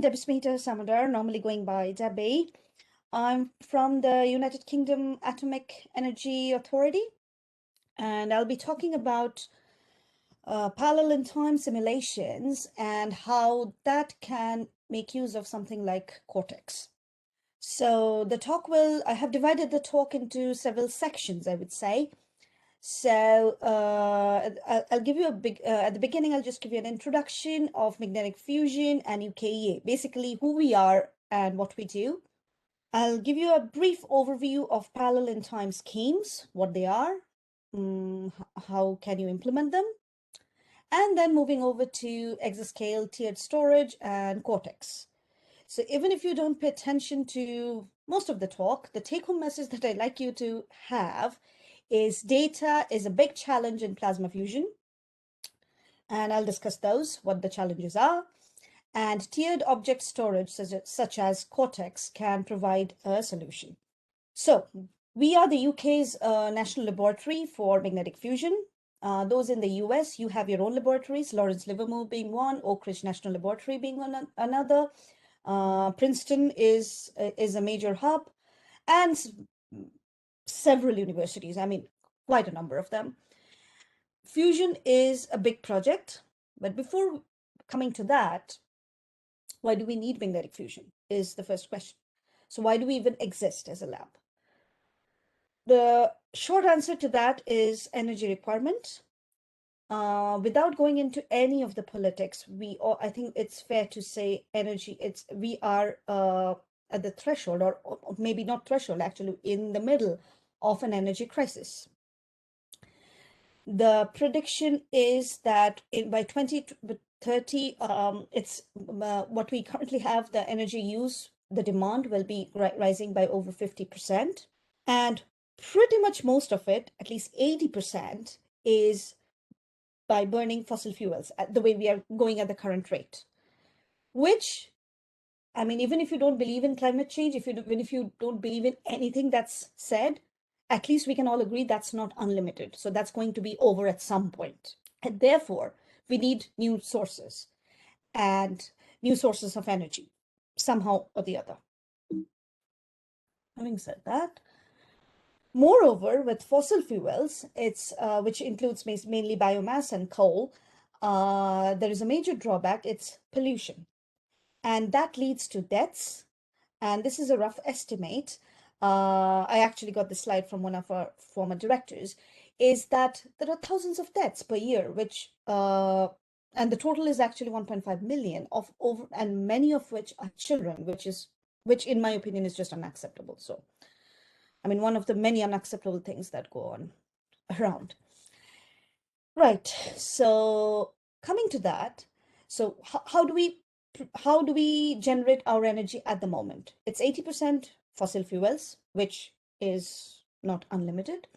Debasmita Samaddar, normally going by Debbie. I'm from the United Kingdom Atomic Energy Authority, and I'll be talking about parallel in time simulations and how that can make use of something like Cortex. So I have divided the talk into several sections, I would say. So I'll give you at the beginning, I'll just give you an introduction of magnetic fusion and UKEA, basically who we are and what we do. I'll give you a brief overview of parallel in time schemes, what they are, how can you implement them, and then moving over to exascale, tiered storage, and Cortex. So even if you don't pay attention to most of the talk, the take-home message that I'd like you to have is data is a big challenge in plasma fusion. And I'll discuss those, what the challenges are. And tiered object storage, such as Cortex, can provide a solution. So we are the UK's National Laboratory for Magnetic Fusion. Those in the US, you have your own laboratories, Lawrence Livermore being one, Oak Ridge National Laboratory being another. Princeton is a major hub, and several universities, I mean, quite a number of them. Fusion is a big project, but before coming to that, why do we need magnetic fusion is the first question. So why do we even exist as a lab? The short answer to that is energy requirement. Without going into any of the politics, I think it's fair to say we are at the threshold, or maybe not threshold, actually in the middle of an energy crisis. The prediction is that by 2030, it's what we currently have, the energy use, the demand will be rising by over 50%. And pretty much most of it, at least 80%, is by burning fossil fuels at the way we are going at the current rate. Which, I mean, even if you don't believe in climate change, even if you don't believe in anything that's said, at least we can all agree that's not unlimited. So that's going to be over at some point. And therefore, we need new sources of energy, somehow or the other. Having said that, moreover, with fossil fuels, which includes mainly biomass and coal, there is a major drawback, it's pollution. And that leads to deaths. And this is a rough estimate. I actually got the slide from one of our former directors, is that there are thousands of deaths per year, and the total is actually 1.5 million and many of which are children, which in my opinion is just unacceptable. So, I mean, one of the many unacceptable things that go on around. Right. So coming to that, so how do we generate our energy at the moment? It's 80% fossil fuels, which is not unlimited.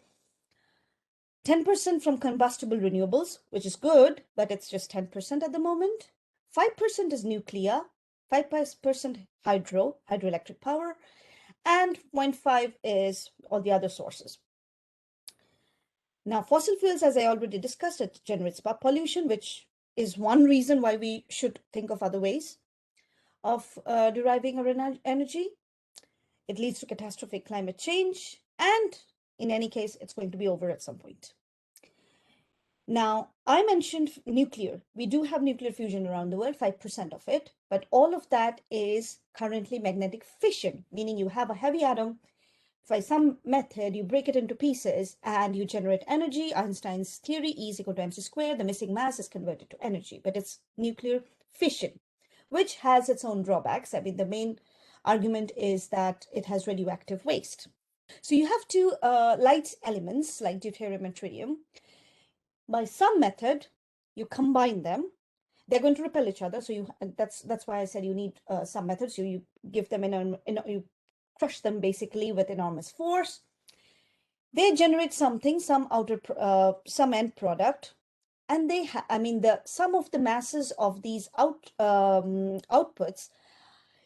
10% from combustible renewables, which is good, but it's just 10% at the moment. 5% is nuclear, 5% hydroelectric power, and 0.5 is all the other sources. Now, fossil fuels, as I already discussed, it generates pollution, which is one reason why we should think of other ways of deriving our energy. It leads to catastrophic climate change, and in any case, it's going to be over at some point. Now, I mentioned nuclear. We do have nuclear fusion around the world, 5% of it, but all of that is currently magnetic fission, meaning you have a heavy atom. By some method, you break it into pieces and you generate energy. Einstein's theory, E is equal to mc squared. The missing mass is converted to energy, but it's nuclear fission, which has its own drawbacks. I mean, the main argument is that it has radioactive waste. So you have two light elements like deuterium and tritium. By some method, you combine them. They're going to repel each other. So that's why I said you need some methods. So you give them you crush them basically with enormous force. They generate some end product, and the sum of the masses of these outputs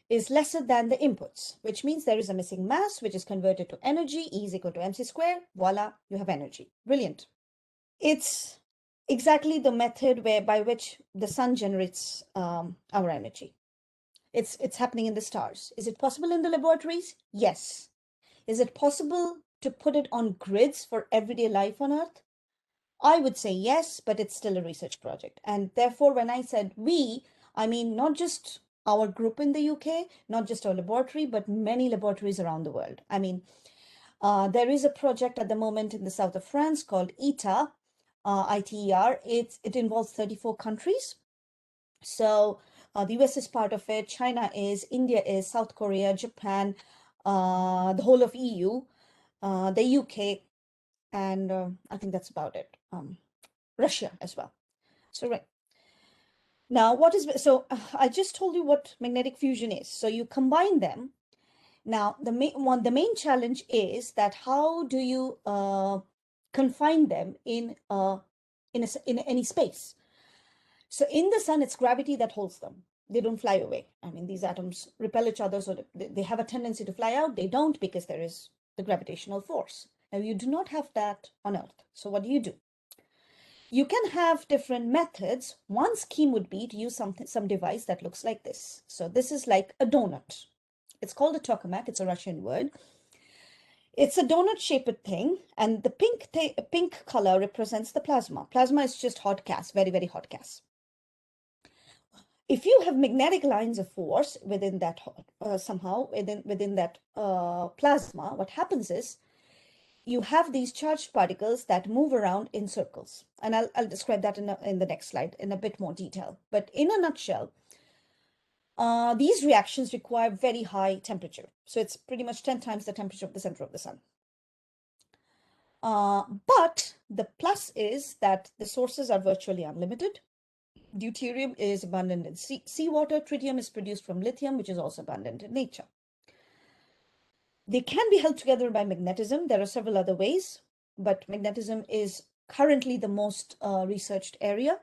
is lesser than the inputs, which means there is a missing mass, which is converted to energy. E is equal to mc squared. Voila, you have energy. Brilliant. It's exactly the method by which the sun generates our energy. It's happening in the stars. Is it possible in the laboratories? Yes. Is it possible to put it on grids for everyday life on Earth? I would say yes, but it's still a research project. And therefore, when I said we, I mean not just our group in the UK, not just our laboratory, but many laboratories around the world. I mean, there is a project at the moment in the south of France called ITER, ITER. It involves 34 countries. So the US is part of it, China is, India is, South Korea, Japan, the whole of EU, the UK, and I think that's about it. Russia as well. So right. Now, I just told you what magnetic fusion is. So you combine them. Now, the main challenge is that how do you confine them in any space? So in the sun, it's gravity that holds them. They don't fly away. I mean, these atoms repel each other, so they have a tendency to fly out. They don't because there is the gravitational force. Now, you do not have that on Earth. So what do? You can have different methods. One scheme would be to use some device that looks like this. So this is like a donut. It's called a tokamak. It's a Russian word. It's a donut-shaped thing, and the pink color represents the plasma. Plasma is just hot gas, very, very hot gas. If you have magnetic lines of force within that somehow within that plasma, what happens is you have these charged particles that move around in circles. And I'll describe that in the next slide in a bit more detail. But in a nutshell, these reactions require very high temperature. So it's pretty much 10 times the temperature of the center of the sun. But the plus is that the sources are virtually unlimited. Deuterium is abundant in seawater. Tritium is produced from lithium, which is also abundant in nature. They can be held together by magnetism. There are several other ways, but magnetism is currently the most researched area.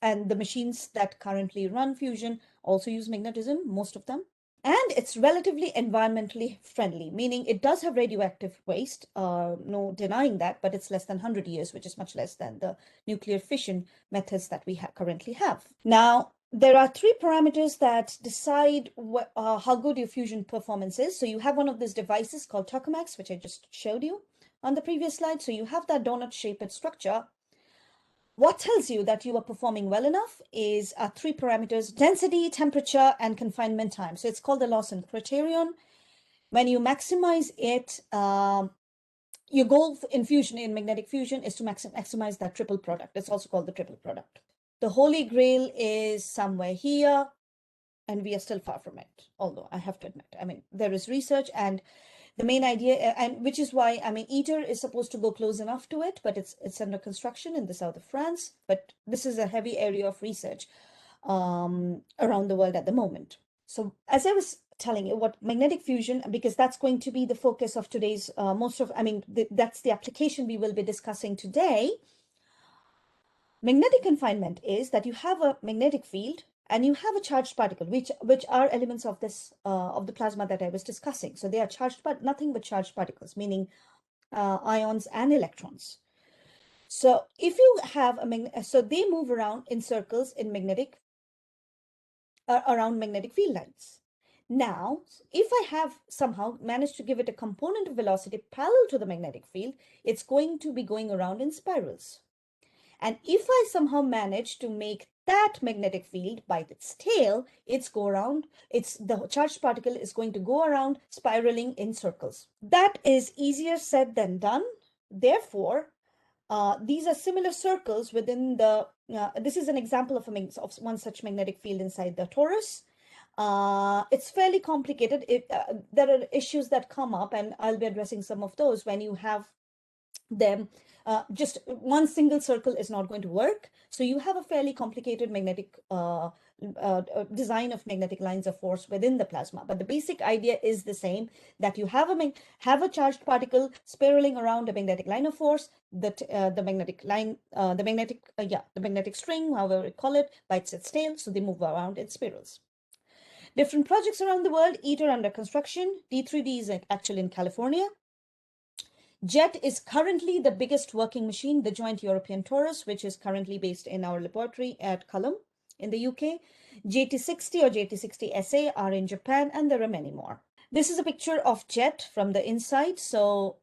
And the machines that currently run fusion also use magnetism, most of them. And it's relatively environmentally friendly, meaning it does have radioactive waste, no denying that, but it's less than 100 years, which is much less than the nuclear fission methods that we currently have. Now, there are three parameters that decide how good your fusion performance is. So you have one of these devices called tokamaks, which I just showed you on the previous slide. So you have that donut-shaped structure. What tells you that you are performing well enough is three parameters: density, temperature, and confinement time. So it's called the Lawson criterion. When you maximize it, your goal in fusion, in magnetic fusion, is to maximize that triple product. It's also called the triple product. The holy grail is somewhere here, and we are still far from it, although I have to admit, I mean, there is research, and the main idea, and which is why, I mean, ITER is supposed to go close enough to it, but it's under construction in the south of France. But this is a heavy area of research around the world at the moment. So as I was telling you, what magnetic fusion, because that's going to be the focus of today's that's the application we will be discussing today. Magnetic confinement is that you have a magnetic field and you have a charged particle, which are elements of this of the plasma that I was discussing. So they are charged, but nothing but charged particles, meaning ions and electrons. So if you have so they move around in circles in around magnetic field lines. Now, if I have somehow managed to give it a component of velocity parallel to the magnetic field, it's going to be going around in spirals. And if I somehow manage to make that magnetic field bite its tail, the charged particle is going to go around spiraling in circles. That is easier said than done. Therefore, these are similar circles within this is an example of one such magnetic field inside the torus. It's fairly complicated. There are issues that come up, and I'll be addressing some of those when you have them. Just one single circle is not going to work. So you have a fairly complicated magnetic design of magnetic lines of force within the plasma. But the basic idea is the same, that you have a charged particle spiraling around a magnetic line of force. The magnetic string, however we call it, bites its tail. So they move around in spirals. Different projects around the world. ITER under construction. D3D is actually in California. JET is currently the biggest working machine, the Joint European Torus, which is currently based in our laboratory at Culham in the UK. JT60 or JT60SA are in Japan, and there are many more. This is a picture of jet from the inside. So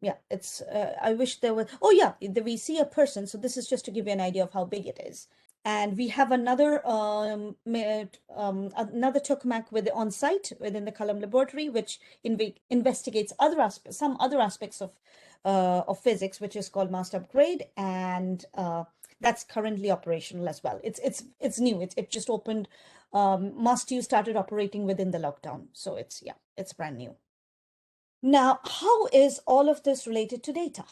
yeah, it's I wish there were, oh yeah, we see a person. So this is just to give you an idea of how big it is. And we have another another tokamak with on site within the Column Laboratory, which investigates some other aspects of physics, which is called Master Upgrade, and that's currently operational as well. It's new. It just opened. Master started operating within the lockdown, so it's brand new. Now, how is all of this related to data?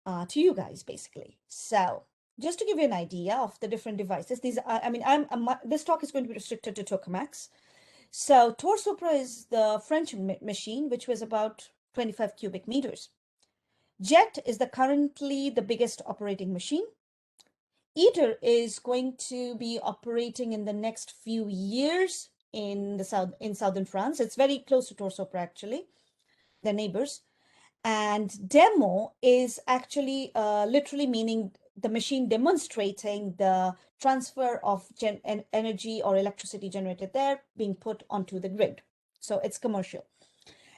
To you guys, basically. So just to give you an idea of the different devices, these are, I mean, this talk is going to be restricted to tokamaks. So Torsopra is the French machine, which was about 25 cubic meters. Jet is currently the biggest operating machine. ITER is going to be operating in the next few years in southern France. It's very close to Torsopra, actually. They're neighbors. And demo is actually literally meaning the machine demonstrating the transfer of energy or electricity generated there being put onto the grid. So it's commercial.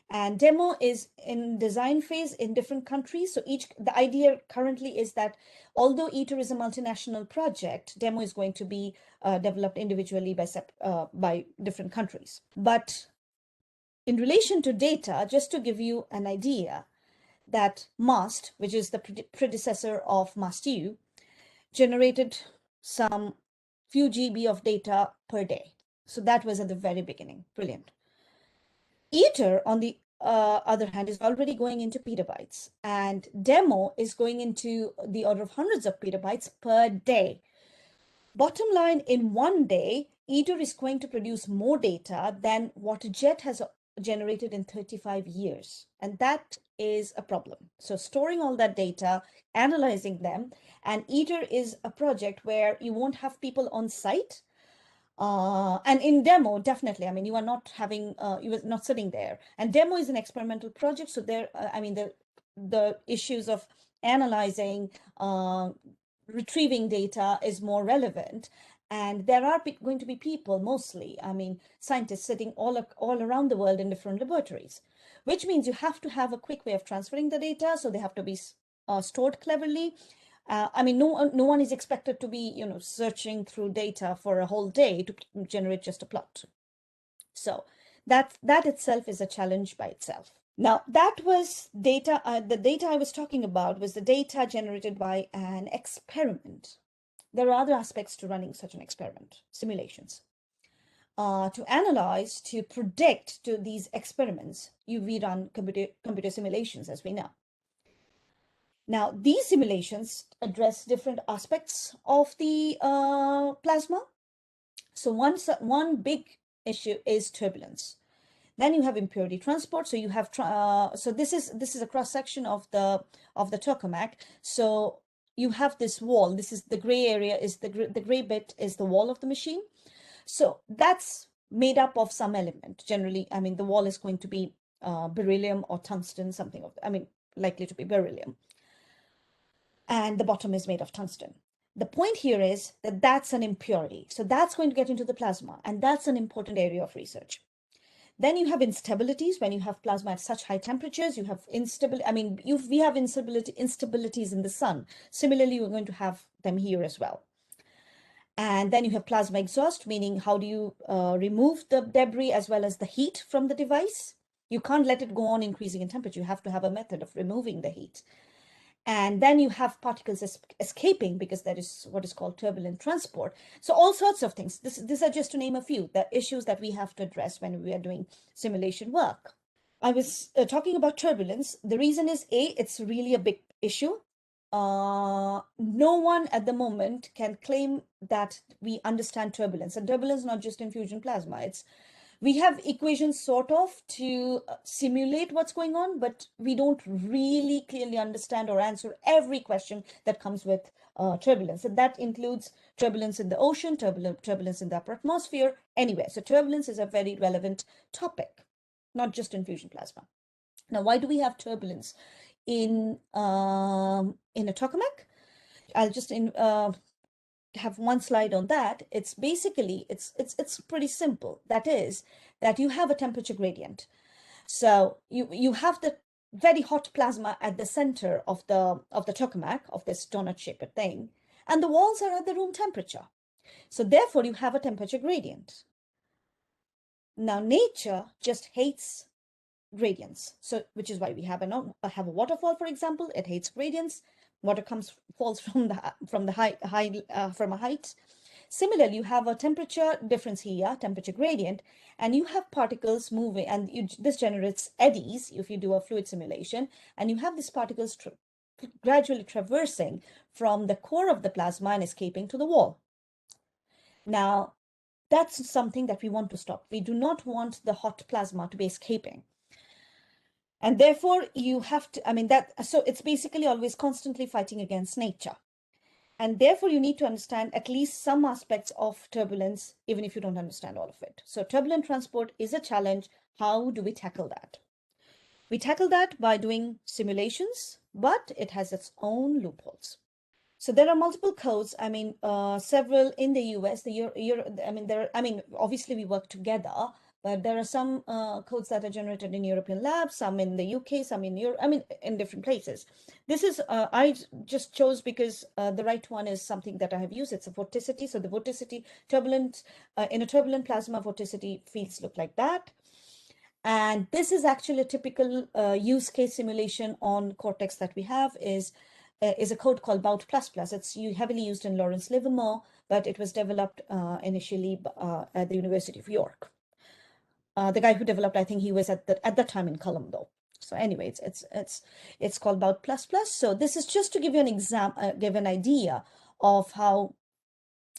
And demo is in design phase in different countries. So the idea currently is that although ITER is a multinational project, demo is going to be developed individually by different countries. But in relation to data, just to give you an idea, that MAST, which is the predecessor of MAST-U, generated some few GB of data per day. So that was at the very beginning. Brilliant. ITER, on the other hand, is already going into petabytes, and demo is going into the order of hundreds of petabytes per day. Bottom line, in one day, ITER is going to produce more data than what JET has generated in 35 years. And that is a problem. So storing all that data, analyzing them, and ITER is a project where you won't have people on site. And in demo, definitely, I mean, you are not having, you are not sitting there. And demo is an experimental project. So there, I mean, the issues of analyzing, retrieving data is more relevant. And there are going to be people, mostly, I mean, scientists sitting all around the world in different laboratories, which means you have to have a quick way of transferring the data. So they have to be stored cleverly. I mean, no one is expected to be, searching through data for a whole day to generate just a plot. So that itself is a challenge by itself. Now, that was data. The data I was talking about was the data generated by an experiment. There are other aspects to running such an experiment, simulations. To analyze, to predict to these experiments, we run computer simulations, as we know. Now, these simulations address different aspects of the plasma. So one big issue is turbulence. Then you have impurity transport. So you have so this is a cross section of the tokamak. So you have this wall. This is the gray area. Is the gray bit is the wall of the machine. So that's made up of some element. Generally, I mean, the wall is going to be beryllium or tungsten, something of. I mean, likely to be beryllium. And the bottom is made of tungsten. The point here is that that's an impurity. So that's going to get into the plasma, and that's an important area of research. Then you have instabilities. When you have plasma at such high temperatures, you have instability. I mean, we have instabilities in the sun. Similarly, we're going to have them here as well. And then you have plasma exhaust, meaning how do you remove the debris as well as the heat from the device? You can't let it go on increasing in temperature. You have to have a method of removing the heat. And then you have particles escaping, because that is what is called turbulent transport. So all sorts of things. These are just to name a few, the issues that we have to address when we are doing simulation work. I was talking about turbulence. The reason is, it's really a big issue. No one at the moment can claim that we understand turbulence. And turbulence, not just in fusion plasma, we have equations sort of to simulate what's going on, but we don't really clearly understand or answer every question that comes with turbulence. And that includes turbulence in the ocean, turbulence in the upper atmosphere, anywhere. So turbulence is a very relevant topic, not just in fusion plasma. Now, why do we have turbulence in a tokamak? I'll just have one slide on that. It's basically, it's pretty simple. That is that you have a temperature gradient. So you have the very hot plasma at the center of the tokamak, of this donut shaped thing, and the walls are at the room temperature. So therefore you have a temperature gradient. Now nature just hates gradients, so which is why we have a waterfall, for example. It hates gradients. Water falls from a height. Similarly, you have a temperature difference here, temperature gradient, and you have particles moving, and this generates eddies if you do a fluid simulation, and you have these particles gradually traversing from the core of the plasma and escaping to the wall. Now, that's something that we want to stop. We do not want the hot plasma to be escaping. And therefore, you have to, so it's basically always constantly fighting against nature. And therefore, you need to understand at least some aspects of turbulence, even if you don't understand all of it. So turbulent transport is a challenge. How do we tackle that? We tackle that by doing simulations, but it has its own loopholes. So there are multiple codes. Several in the US. Obviously we work together, but there are some codes that are generated in European labs, some in the UK, some in Europe. In different places. This is I just chose because the right one is something that I have used. It's a vorticity. So the vorticity turbulent in a turbulent plasma, vorticity fields look like that. And this is actually a typical use case simulation on Cortex that we have is a code called Bout++. It's heavily used in Lawrence Livermore, but it was developed initially at the University of York. The guy who developed, I think he was at that time in Colum, though. So anyway, it's called Bout++. So this is just to give you an give an idea of how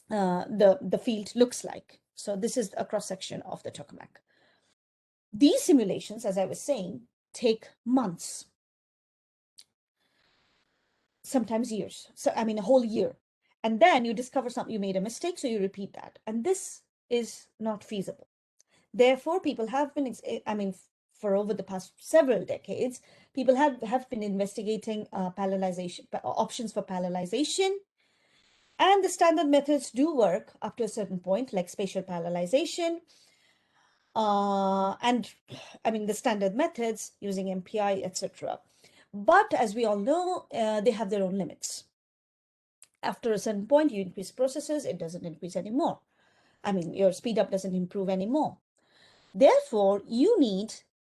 the field looks like. So this is a cross section of the tokamak. These simulations, as I was saying, take months, sometimes years. So a whole year. And then you discover something, you made a mistake, so you repeat that. And this is not feasible. Therefore, people have been, for over the past several decades, people have been investigating parallelization, options for parallelization. And the standard methods do work up to a certain point, like spatial parallelization. The standard methods using MPI, etc. But as we all know, they have their own limits. After a certain point, you increase processes, it doesn't increase anymore. Your speed up doesn't improve anymore. Therefore, you need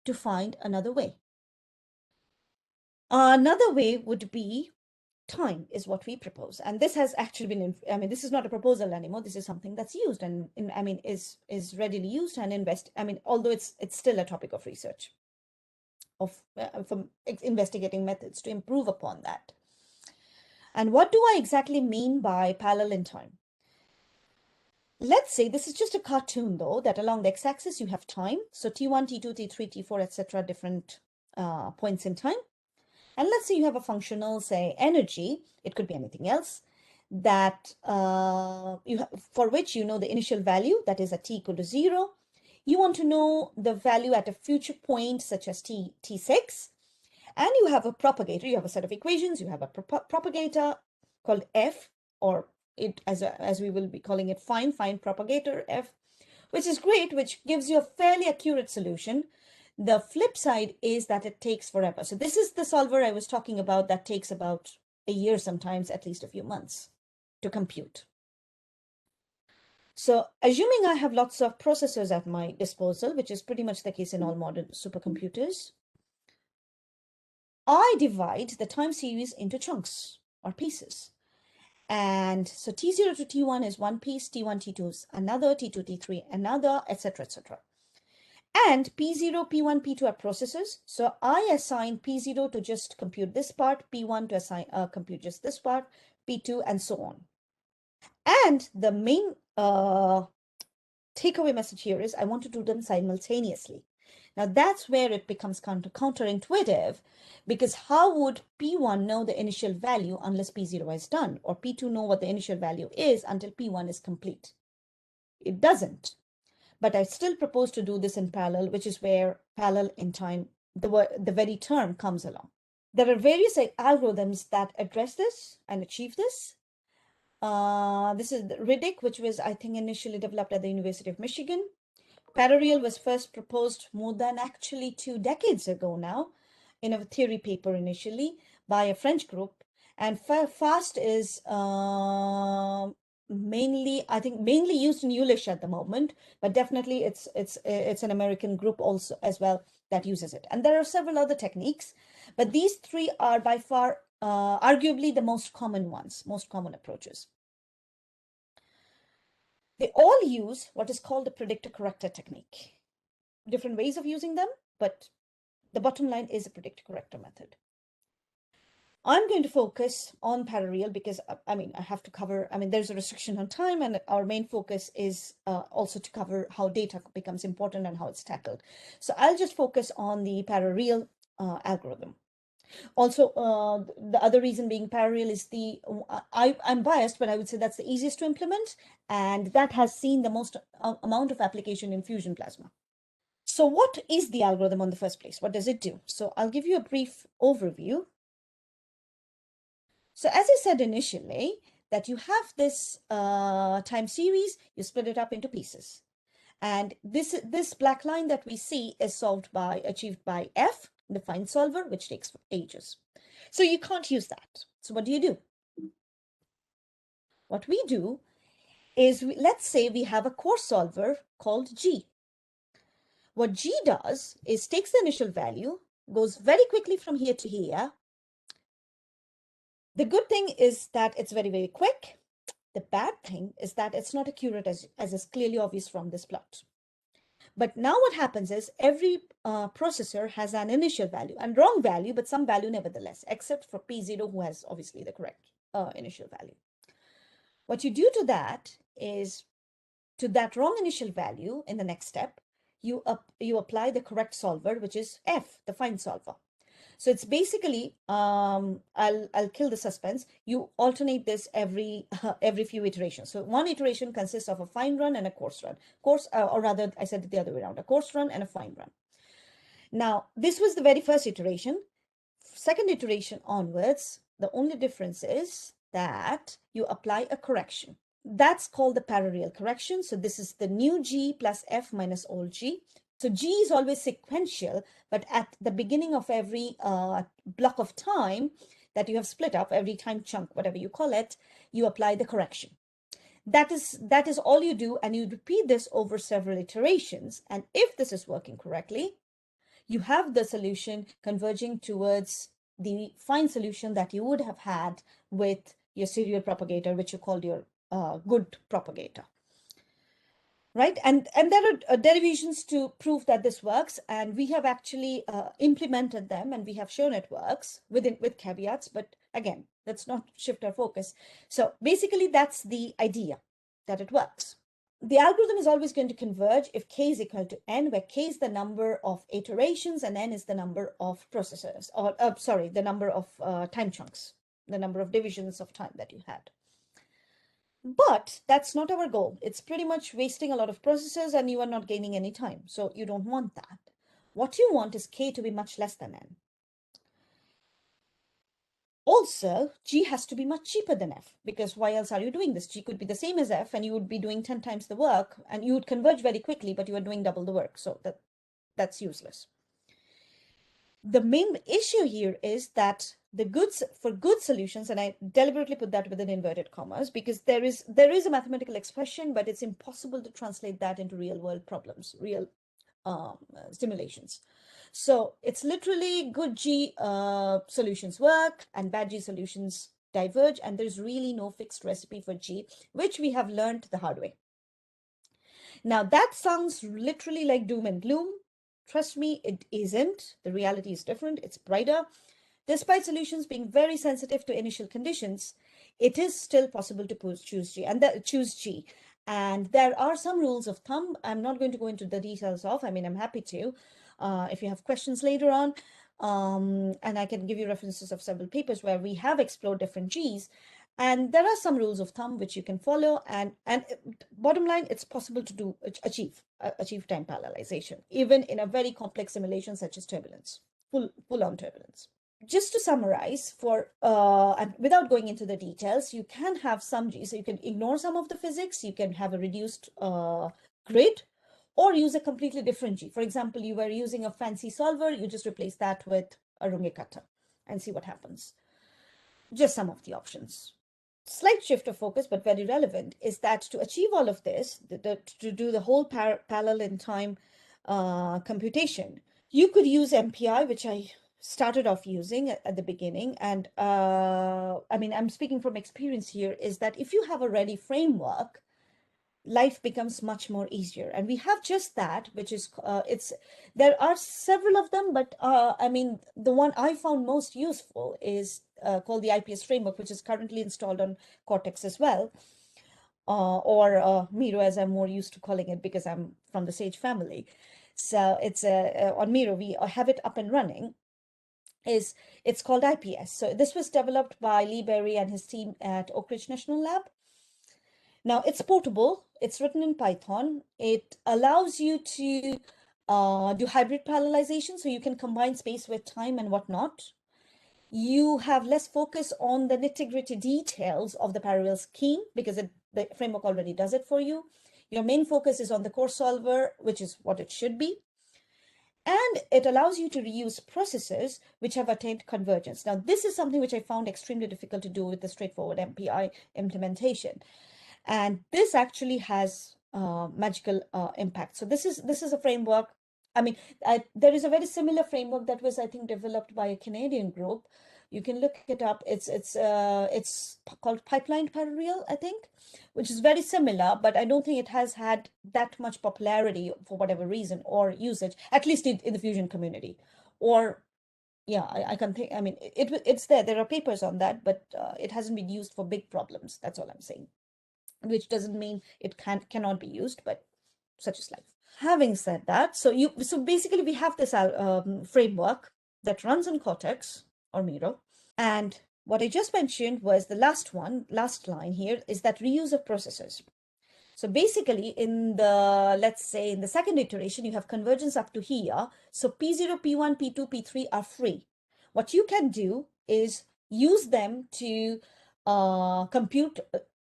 to find another way. Another way would be time, is what we propose. And this has actually been, this is not a proposal anymore. This is something that's used and is readily used and although it's still a topic of research from investigating methods to improve upon that. And what do I exactly mean by parallel in time? Let's say this is just a cartoon, though, that along the x-axis you have time. So T1, T2, T3, T4, etc., different points in time. And let's say you have a functional, say, energy. It could be anything else that for which you know the initial value, that is at t equal to 0. You want to know the value at a future point, such as t6. And you have a propagator. You have a set of equations. You have a propagator called f, or it as we will be calling it fine propagator f, which is great, which gives you a fairly accurate solution. The flip side is that it takes forever. So this is the solver I was talking about that takes about a year, sometimes at least a few months to compute. So assuming I have lots of processors at my disposal, which is pretty much the case in all modern supercomputers, I divide the time series into chunks or pieces. And so T0 to T1 is one piece, T1, T2 is another, T2, T3, another, etc., etc. And P0, P1, P2 are processors. So I assign P0 to just compute this part, P1 to assign compute just this part, P2, and so on. And the main takeaway message here is I want to do them simultaneously. Now that's where it becomes counterintuitive, because how would P1 know the initial value unless P0 is done, or P2 know what the initial value is until P1 is complete? It doesn't. But I still propose to do this in parallel, which is where parallel in time, the very term comes along. There are various algorithms that address this and achieve this. This is Riddick, which was, I think, initially developed at the University of Michigan. Parareal was first proposed more than actually 2 decades ago now, in a theory paper initially by a French group. And fast is mainly, I think, mainly used in Ulish at the moment, but definitely it's an American group also as well that uses it. And there are several other techniques, but these three are by far arguably the most common ones, most common approaches. They all use what is called the predictor corrector technique. Different ways of using them, but the bottom line is a predictor corrector method. I'm going to focus on parareal because I have to cover, there's a restriction on time, and our main focus is also to cover how data becomes important and how it's tackled. So I'll just focus on the parareal algorithm. Also, the other reason being parareal is I'm biased, but I would say that's the easiest to implement, and that has seen the most amount of application in fusion plasma. So what is the algorithm on the first place? What does it do? So I'll give you a brief overview. So as I said initially, that you have this time series, you split it up into pieces. And this black line that we see is achieved by F, the find solver, which takes ages. So you can't use that. So what do? What we do is, let's say we have a coarse solver called G. What G does is takes the initial value, goes very quickly from here to here. The good thing is that it's very, very quick. The bad thing is that it's not accurate as is clearly obvious from this plot. But now what happens is every processor has an initial value and wrong value, but some value nevertheless, except for P0, who has obviously the correct initial value. What you do to that is, to that wrong initial value in the next step, you apply the correct solver, which is F, the find solver. So it's basically, I'll kill the suspense. You alternate this every few iterations. So one iteration consists of a find run and a coarse run. Or rather, I said it the other way around, a coarse run and a find run. Now, this was the very first iteration. Second iteration onwards, the only difference is that you apply a correction. That's called the parallel correction. So this is the new G plus F minus old G. So G is always sequential, but at the beginning of every block of time that you have split up, every time chunk, whatever you call it, you apply the correction. That is all you do, and you repeat this over several iterations. And if this is working correctly, you have the solution converging towards the fine solution that you would have had with your serial propagator, which you called your good propagator. Right, and there are derivations to prove that this works, and we have actually implemented them, and we have shown it works with caveats. But again, let's not shift our focus. So basically, that's the idea, that it works. The algorithm is always going to converge if k is equal to n, where k is the number of iterations and n is the number of processors, or the number of time chunks, the number of divisions of time that you had. But that's not our goal. It's pretty much wasting a lot of processors and you are not gaining any time. So you don't want that. What you want is k to be much less than n. Also, G has to be much cheaper than F, because why else are you doing this? G could be the same as F and you would be doing 10 times the work and you would converge very quickly, but you are doing double the work. So that's useless. The main issue here is that for good solutions, and I deliberately put that within inverted commas, because there is a mathematical expression, but it's impossible to translate that into real world problems, real simulations. So it's literally good G solutions work and bad G solutions diverge, and there's really no fixed recipe for G, which we have learned the hard way. Now that sounds literally like doom and gloom. Trust me, it isn't. The reality is different. It's brighter. Despite solutions being very sensitive to initial conditions, it is still possible to choose G. And there are some rules of thumb. I'm not going to go into the details of. I'm happy to. If you have questions later on, and I can give you references of several papers where we have explored different Gs. And there are some rules of thumb which you can follow. And bottom line, it's possible to achieve time parallelization, even in a very complex simulation such as turbulence, full-on turbulence. just to summarize, and without going into the details, you can have some G, so you can ignore some of the physics, you can have a reduced grid, or use a completely different G. For example, you were using a fancy solver, you just replace that with a Runge cutter and see what happens. Just some of the options. Slight shift of focus, but very relevant, is that to achieve all of this, to do the whole parallel in time computation, you could use MPI, which I started off using at the beginning. And I mean, I'm speaking from experience here, is that if you have a ready framework, life becomes much more easier. And we have just that, which is, there are several of them, but I mean, the one I found most useful is called the Ips Framework, which is currently installed on Cortex as well, or Miro, as I'm more used to calling it because I'm from the Sage family. So it's on Miro, we have it up and running. It's called IPS. So this was developed by Lee Berry and his team at Oak Ridge National Lab. Now it's portable, it's written in Python. It allows you to do hybrid parallelization, so you can combine space with time and whatnot. You have less focus on the nitty-gritty details of the parallel scheme because the framework already does it for you. Your main focus is on the core solver, which is what it should be. And it allows you to reuse processes which have attained convergence. Now, this is something which I found extremely difficult to do with the straightforward MPI implementation. And this actually has magical impact. So this is a framework. I mean, there is a very similar framework that was, I think, developed by a Canadian group. You can look it up. It's called Pipeline Parallel, I think, which is very similar, but I don't think it has had that much popularity for whatever reason or usage, at least in the Fusion community. Or yeah, I can think. I mean, it's there. There are papers on that, but it hasn't been used for big problems. That's all I'm saying. Which doesn't mean it cannot be used, but such is life. Having said that, so basically we have this framework that runs on Cortex or Miro, and what I just mentioned was the last line here is that reuse of processors. So basically let's say in the second iteration, you have convergence up to here. So P0, P1, P2, P3 are free. What you can do is use them to compute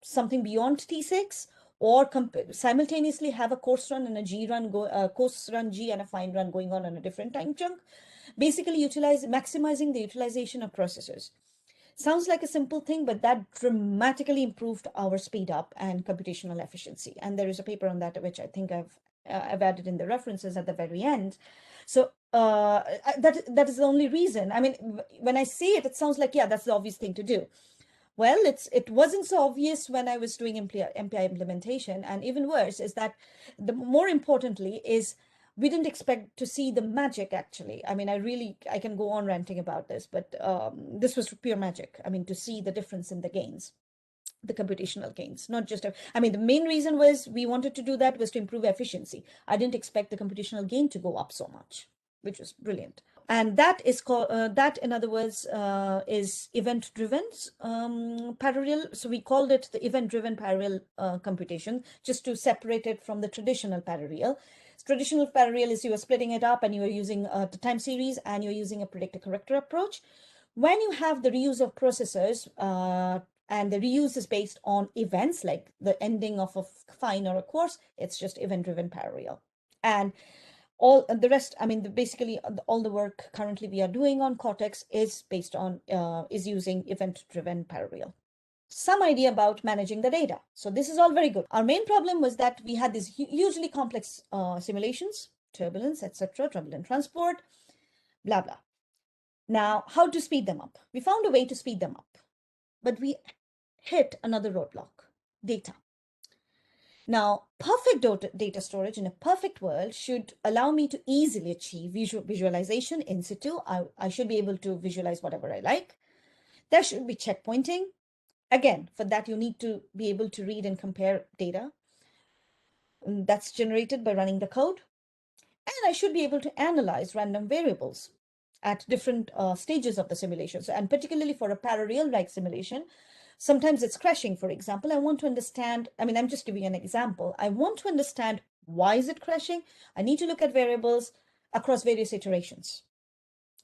something beyond T6, or simultaneously have a coarse run and a G run coarse run G and a fine run going on a different time chunk. Basically maximizing the utilization of processors. Sounds like a simple thing, but that dramatically improved our speed up and computational efficiency. And there is a paper on that, which I think I've added in the references at the very end. So that is the only reason. I mean, when I say it, it sounds like, yeah, that's the obvious thing to do. Well, it wasn't so obvious when I was doing MPI implementation. And even worse is that more importantly is we didn't expect to see the magic, actually. I mean, I can go on ranting about this, but this was pure magic. I mean, to see the difference in the gains, the computational gains, not just, I mean, the main reason was we wanted to do that was to improve efficiency. I didn't expect the computational gain to go up so much, which was brilliant. And that is called, that in other words, is event-driven parallel. So we called it the event-driven parallel computation, just to separate it from the traditional parallel. Traditional parallel is you are splitting it up and you are using the time series and you're using a predictor corrector approach. When you have the reuse of processors, and the reuse is based on events like the ending of a fine or a course, it's just event-driven parallel. And all the rest, I mean, basically all the work currently we are doing on Cortex is based on, is using event-driven parallel. Some idea about managing the data. So this is all very good. Our main problem was that we had these hugely complex simulations, turbulence, etc., turbulent transport, blah, blah. Now, how to speed them up? We found a way to speed them up, but we hit another roadblock, data. Now, perfect data storage in a perfect world should allow me to easily achieve visualization in situ. I should be able to visualize whatever I like. There should be checkpointing. Again, for that, you need to be able to read and compare data that's generated by running the code. And I should be able to analyze random variables at different stages of the simulation. So, and particularly for a parallel-like simulation, sometimes it's crashing, for example. I want to understand, I mean, I'm just giving an example. I want to understand why is it crashing? I need to look at variables across various iterations.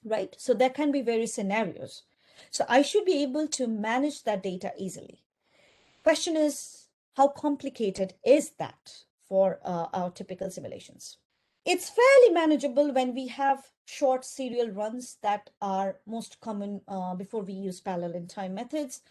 right? So there can be various scenarios. So I should be able to manage that data easily. Question is, how complicated is that for our typical simulations? It's fairly manageable when we have short serial runs that are most common before we use parallel in time methods.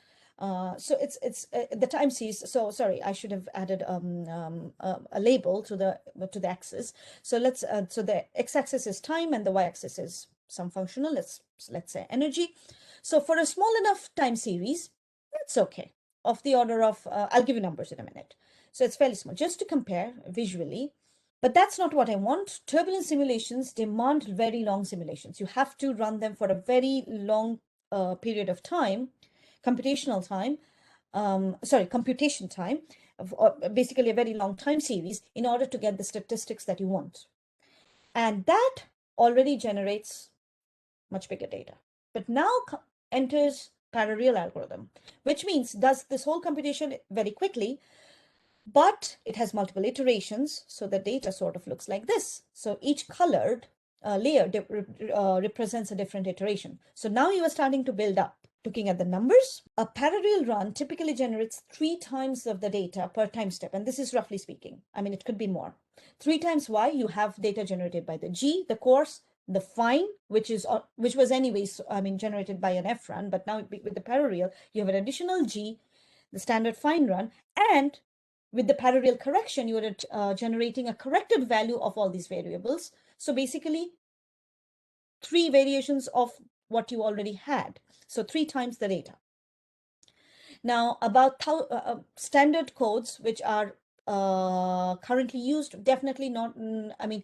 So it's the time series. So sorry, I should have added a label to the axis. So so the x-axis is time and the y-axis is some functional. Let's say energy. So for a small enough time series, that's okay. Of the order of I'll give you numbers in a minute. So it's fairly small. Just to compare visually. But that's not what I want. Turbulence simulations demand very long simulations. You have to run them for a very long period of time, computational time, computation time, basically a very long time series in order to get the statistics that you want. And that already generates much bigger data. But now enters parallel algorithm, which means does this whole computation very quickly, but it has multiple iterations. So the data sort of looks like this. So each colored layer represents a different iteration. So now you are starting to build up. Looking at the numbers, a parallel run typically generates 3 times of the data per time step. And this is roughly speaking. I mean, it could be more. 3 times y, you have data generated by the G, the coarse, the fine, which was anyways, I mean, generated by an F run. But now with the parallel, you have an additional G, the standard fine run, and with the parallel correction, you are generating a corrected value of all these variables. So basically, 3 variations of what you already had. So 3 times the data. Now, about standard codes, which are currently used, definitely not, I mean,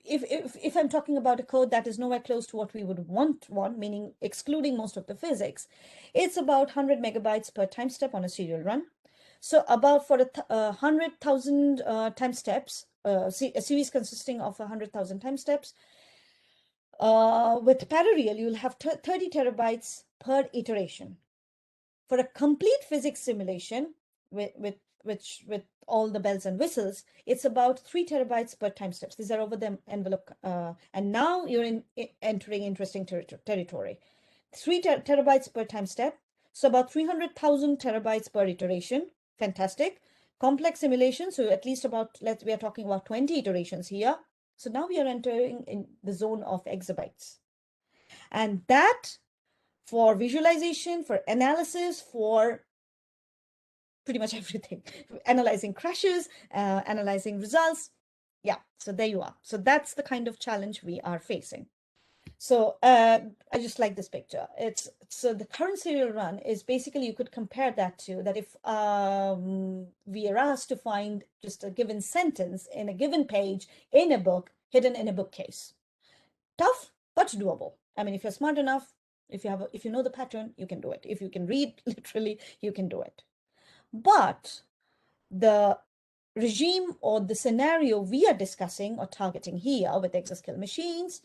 if I'm talking about a code that is nowhere close to what we would want, meaning excluding most of the physics, it's about 100 megabytes per time step on a serial run. So about for 100,000 time steps, a series consisting of 100,000 time steps, with parallel, you'll have 30 terabytes per iteration. For a complete physics simulation, with all the bells and whistles, it's about 3 terabytes per time steps. These are over the envelope. And now you're entering interesting territory. 3 terabytes per time step. So about 300,000 terabytes per iteration. Fantastic. Complex simulation. So at least we are talking about 20 iterations here. So now we are entering in the zone of exabytes. And that for visualization, for analysis, for pretty much everything, analyzing crashes, analyzing results. Yeah, so there you are. So that's the kind of challenge we are facing. So I just like this picture. So the current serial run is basically, you could compare that to that if we are asked to find just a given sentence in a given page in a book, hidden in a bookcase. Tough, but doable. I mean, if you're smart enough, if you know the pattern, you can do it. If you can read literally, you can do it. But the regime or the scenario we are discussing or targeting here with exascale machines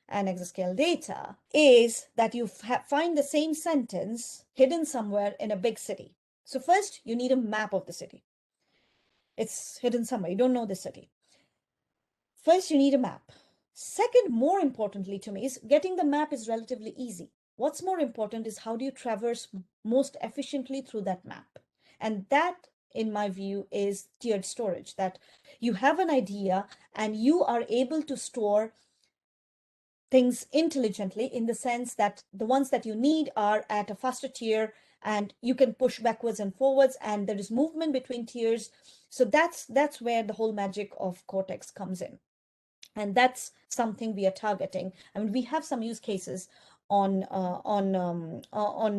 and exascale data is that you find the same sentence hidden somewhere in a big city. So first, you need a map of the city. It's hidden somewhere. You don't know the city. First, you need a map. Second, more importantly to me, is getting the map is relatively easy. What's more important is how do you traverse most efficiently through that map? And that, in my view, is tiered storage, that you have an idea and you are able to store things intelligently, in the sense that the ones that you need are at a faster tier and you can push backwards and forwards, and there is movement between tiers. So that's where the whole magic of Cortex comes in. And that's something we are targeting. I mean, we have some use cases on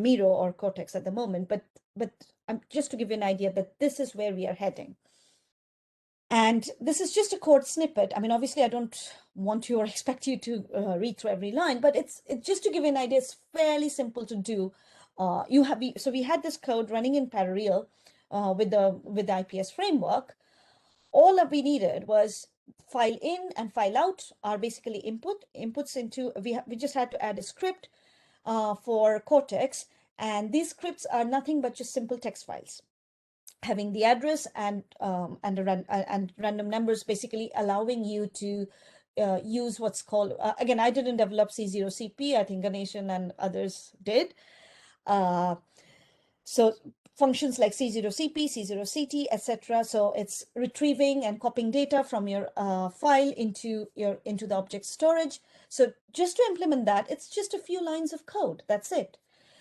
Miro or Cortex at the moment, but just to give you an idea that this is where we are heading. And this is just a code snippet. I mean, obviously, I don't want you or expect you to read through every line, but it's just to give you an idea. It's fairly simple to do. So we had this code running in parallel with the Ips framework. All that we needed was file in and file out are basically inputs into, we just had to add a script for Cortex, and these scripts are nothing but just simple text files having the address and random numbers, basically allowing you to use what's called, again, I didn't develop C0CP. I think Ganeshan and others did. So functions like C0CP, C0CT, etc. So it's retrieving and copying data from your file into the object storage. So just to implement that, it's just a few lines of code. That's it.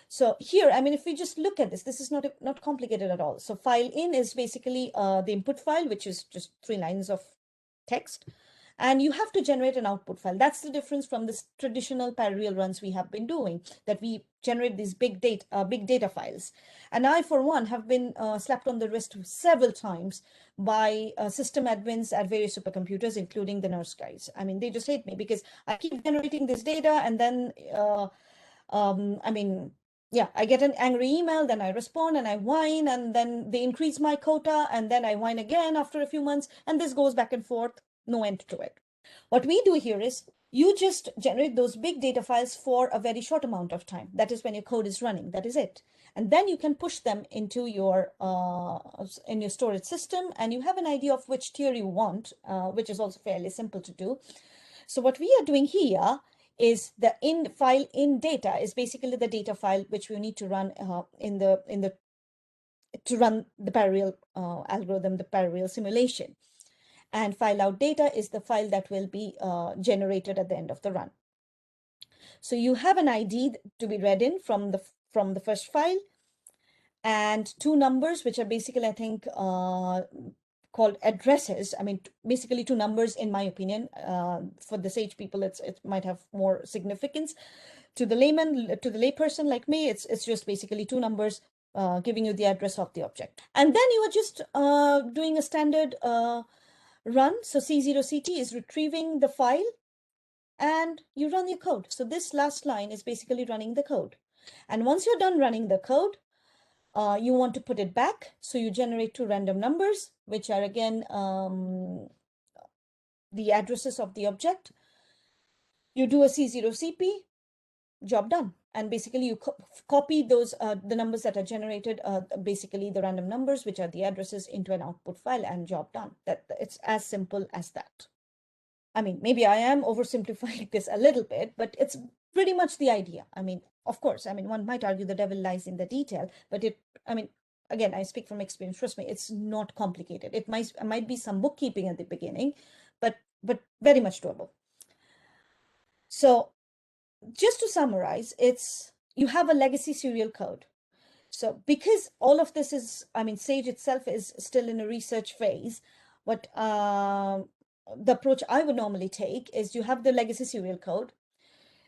So here, I mean, if we just look at this, this is not complicated at all. So file in is basically the input file, which is just 3 lines of text. And you have to generate an output file. That's the difference from the traditional parallel runs we have been doing, that we generate these big data files. And I, for one, have been slapped on the wrist several times by system admins at various supercomputers, including the nurse guys. I mean, they just hate me because I keep generating this data, and then, I mean, yeah, I get an angry email, then I respond and I whine, and then they increase my quota, and then I whine again after a few months, and this goes back and forth. No end to it. What we do here is you just generate those big data files for a very short amount of time. That is when your code is running. That is it. And then you can push them into your in your storage system, and you have an idea of which tier you want, which is also fairly simple to do. So what we are doing here is the file in data is basically the data file which we need to run to run the parallel algorithm, the parallel simulation. And file out data is the file that will be generated at the end of the run. So you have an ID to be read in from the first file, and 2 numbers, which are basically, I think, called addresses. I mean, basically 2 numbers, in my opinion. For the sage people, it might have more significance. To the layperson like me, it's just basically 2 numbers giving you the address of the object. And then you are just doing a standard run. So C0CT is retrieving the file, and you run your code. So this last line is basically running the code. And once you're done running the code, you want to put it back. So you generate 2 random numbers, which are again the addresses of the object. You do a C0CP, job done. And basically you copy those the numbers that are generated, basically the random numbers, which are the addresses, into an output file, and job done. It's as simple as that. I mean, maybe I am oversimplifying this a little bit, but it's pretty much the idea. I mean, of course, I mean, one might argue the devil lies in the detail, but I mean, again, I speak from experience. Trust me, it's not complicated. It might be some bookkeeping at the beginning, but very much doable. So just to summarize, you have a legacy serial code. So because all of this is, I mean, Sage itself is still in a research phase, but the approach I would normally take is you have the legacy serial code.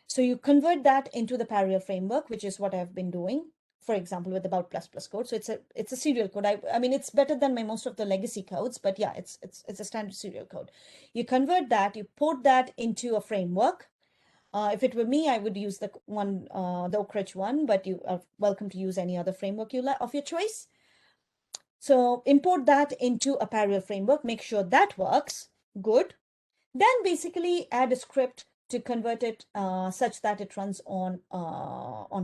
So you convert that into the parallel framework, which is what I've been doing, for example, with about ++ code. So it's a serial code. I mean, it's better than most of the legacy codes, but yeah, it's a standard serial code. You convert that, you port that into a framework. If it were me, I would use the Oak Ridge one, but you are welcome to use any other framework of your choice. So import that into a parallel framework, make sure that works, good. Then basically add a script to convert it such that it runs on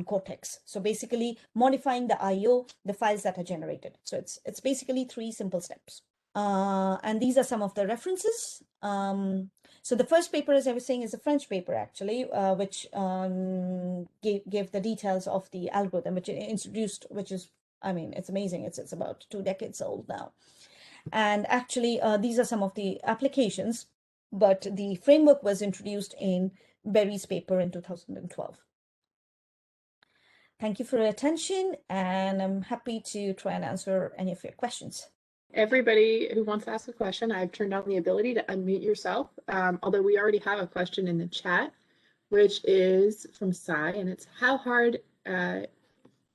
Cortex. So basically modifying the IO, the files that are generated. So it's basically 3 simple steps. And these are some of the references. So the first paper, as I was saying, is a French paper, actually, which gave the details of the algorithm, which it introduced, which is, I mean, it's amazing. It's about 2 decades old now. And actually, these are some of the applications, but the framework was introduced in Berry's paper in 2012. Thank you for your attention, and I'm happy to try and answer any of your questions. Everybody who wants to ask a question, I've turned on the ability to unmute yourself, although we already have a question in the chat, which is from Sai, and it's how hard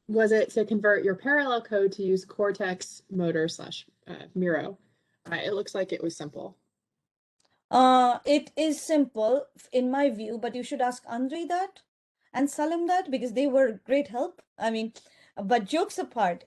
was it to convert your parallel code to use Cortex motor / Miro? It looks like it was simple. It is simple in my view, but you should ask Andre that and Salim that, because they were great help. I mean, but jokes apart,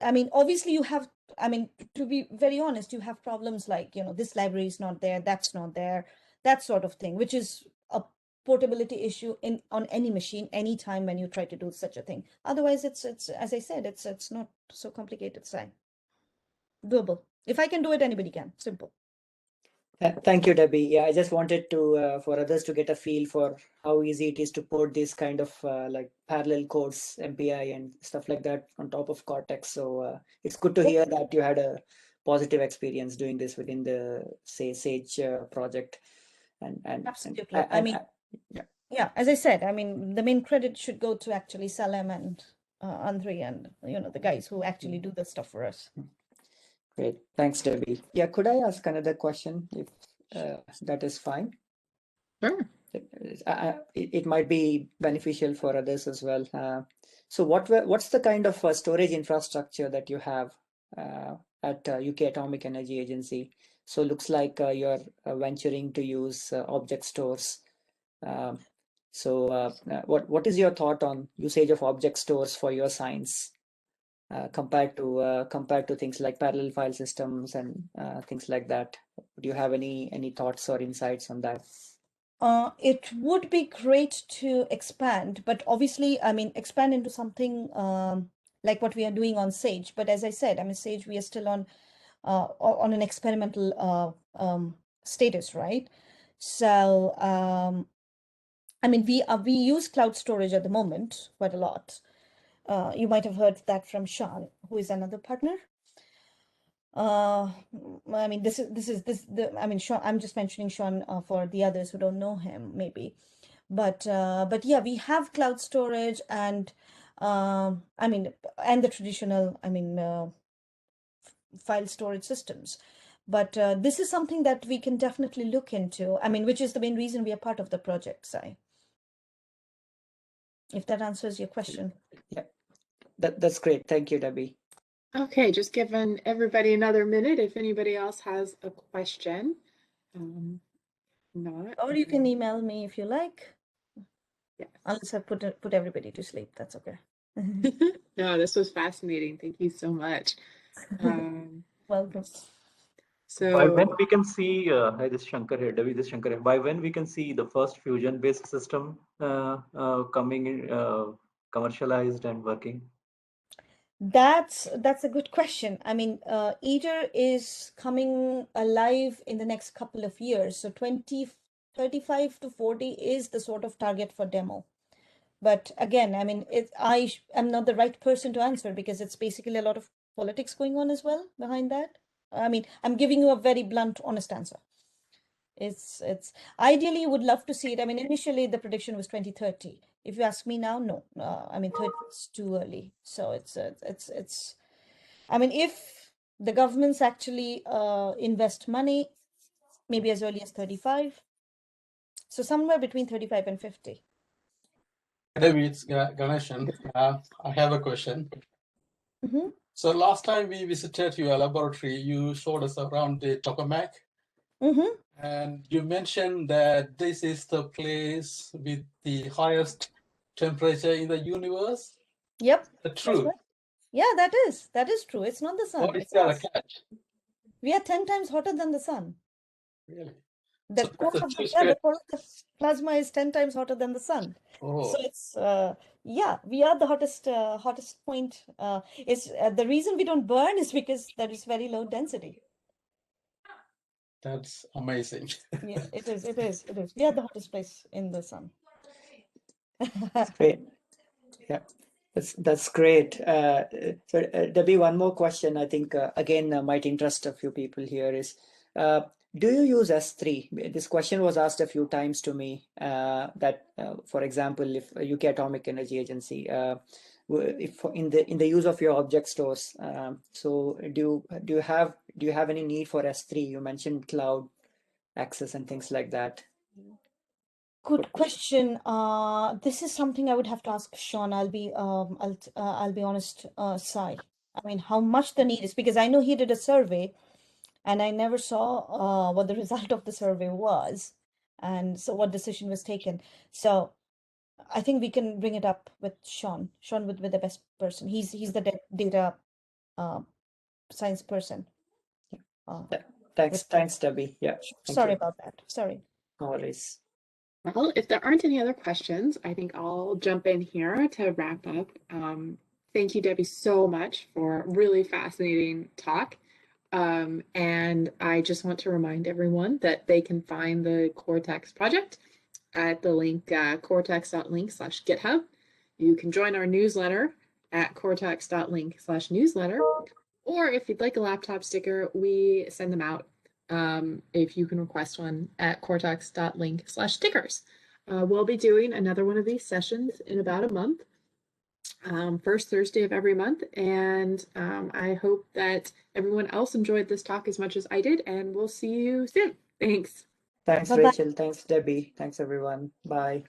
I mean, obviously you have, I mean, to be very honest, you have problems like, this library is not there, that's not there, that sort of thing, which is a portability issue on any machine, anytime when you try to do such a thing. Otherwise, it's as I said, it's not so complicated, Sai. Doable. If I can do it, anybody can. Simple. Thank you, Debbie. Yeah, I just wanted to for others to get a feel for how easy it is to port this kind of like parallel codes, MPI and stuff like that on top of Cortex. So it's good to hear that you had a positive experience doing this within the Sage project. Absolutely. I mean, yeah, as I said, I mean, the main credit should go to actually Salem and Andri and the guys who actually do the stuff for us. Great. Thanks, Debbie. Yeah, could I ask another question if that is fine? Sure. It might be beneficial for others as well. So what's the kind of storage infrastructure that you have at UK Atomic Energy Agency? So looks like you're venturing to use object stores. So what is your thought on usage of object stores for your science compared to things like parallel file systems and things like that? Do you have any thoughts or insights on that? It would be great to expand, but obviously, I mean, expand into something like what we are doing on Sage. But as I said, I mean, Sage, we are still on an experimental status, right? So, I mean, we use cloud storage at the moment quite a lot. You might have heard that from Sean, who is another partner. I mean, I mean, Sean, I'm just mentioning Sean for the others who don't know him, maybe. But yeah, we have cloud storage and I mean, and the traditional, I mean, file storage systems. But this is something that we can definitely look into. I mean, which is the main reason we are part of the project, Sai. If that answers your question. Yeah, that's great. Thank you, Debbie. Okay, just giving everybody another minute if anybody else has a question. Not. Or you can email me if you like. Yes. Unless I put everybody to sleep, that's okay. No, this was fascinating. Thank you so much. Welcome. By when So we can see, hi, this is Shankar here, Devi, this is Shankar here. By when we can see the first fusion-based system coming in, commercialized and working? That's a good question. I mean, ITER is coming alive in the next couple of years. So 35 to 40 is the sort of target for demo. But again, I mean, I am not the right person to answer because it's basically a lot of politics going on as well behind that. I mean, I'm giving you a very blunt, honest answer. It's ideally you would love to see it. I mean, initially the prediction was 2030. If you ask me now, no. I mean, 30 is too early. So it's. I mean, if the governments actually invest money, maybe as early as 35. So somewhere between 35 and 50. Debbie, it's Ganeshan. I have a question. Mm-hmm. So last time we visited your laboratory, you showed us around the tokamak. Mm-hmm. And you mentioned that this is the place with the highest temperature in the universe. Yep. That's true. Right. Yeah, that is true. It's not the sun. What is It's that us. a catch? We are 10 times hotter than the sun. Really? The So core that's a of two-square. the core of the plasma is 10 times hotter than the sun. Oh, So it's yeah, we are the hottest point. Is the reason we don't burn is because there is very low density. that's amazing. Yeah, it is. We are the hottest place in the sun. That's great. Yeah, that's great. So Debbie, one more question. I think again might interest a few people here is, do you use S3? This question was asked a few times to me. That, for example, if UK Atomic Energy Agency, if in the use of your object stores, so do you have any need for S3? You mentioned cloud access and things like that. Good question. This is something I would have to ask Sean. I'll be honest, Sai. I mean, how much the need is because I know he did a survey, and I never saw what the result of the survey was, and so what decision was taken. So I think we can bring it up with Sean. Sean would be the best person. He's the data science person. Thanks, Debbie. Yeah. Sorry about that. Sorry. No worries. well, if there aren't any other questions, I think I'll jump in here to wrap up. Thank you, Debbie, so much for a really fascinating talk. And I just want to remind everyone that they can find the CORTX project at the link cortex.link/GitHub. You can join our newsletter at cortex.link/newsletter. Or if you'd like a laptop sticker, we send them out if you can request one at cortex.link/stickers. We'll be doing another one of these sessions in about a month, first Thursday of every month. And I hope that everyone else enjoyed this talk as much as I did, and we'll see you soon. Thanks. Thanks, Bye-bye. Rachel. Thanks, Debbie. Thanks, everyone. Bye.